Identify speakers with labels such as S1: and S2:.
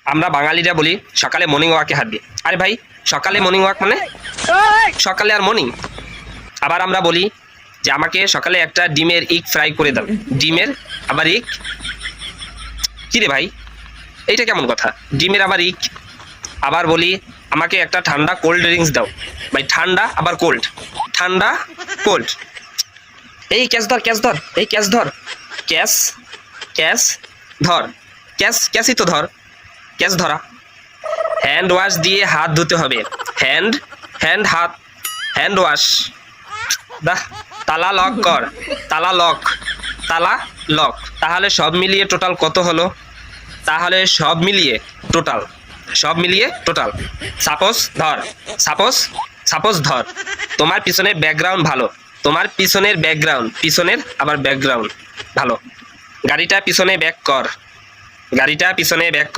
S1: আমরা বাঙালিরা বলি সকালে মর্নিং ওয়াকে হাঁটবি। আরে ভাই, সকালে মর্নিং ওয়াক মানে সকালে আর মর্নিং। আবার আমরা বলি যে আমাকে সকালে একটা ডিমের ইক ফ্রাই করে দাও। ডিমের আবার ইক, কি রে ভাই, এইটা কেমন কথা? ডিমের আবার ইক। আবার বলি আমাকে একটা ঠান্ডা কোল্ড ড্রিঙ্কস দাও। ভাই ঠান্ডা আবার কোল্ড, ঠান্ডা কোল্ড। এই ক্যাশ ধর, ক্যাশ ধর, এই ক্যাশ ধর, ক্যাশ ক্যাশ ধর, ক্যাশ ক্যাশই তো ধর, ক্যাশ ধরা। হ্যান্ড ওয়াশ দিয়ে হাত ধুতে হবে। হ্যান্ড হ্যান্ড হাত, হ্যান্ড ওয়াশ। বাহ, তালা লক কর, তালা লক, তালা লক। তাহলে সব মিলিয়ে টোটাল কত হলো? তাহলে সব মিলিয়ে টোটাল, সব মিলিয়ে টোটাল। সাপোজ ধর, সাপোজ সাপোজ ধর তোমার পিছনের ব্যাকগ্রাউন্ড ভালো, তোমার পিছনের ব্যাকগ্রাউন্ড, পিছনের আবার ব্যাকগ্রাউন্ড ভালো। গাড়িটা পিছনে ব্যাক কর, গাড়িটা পিছনে ব্যাক কর।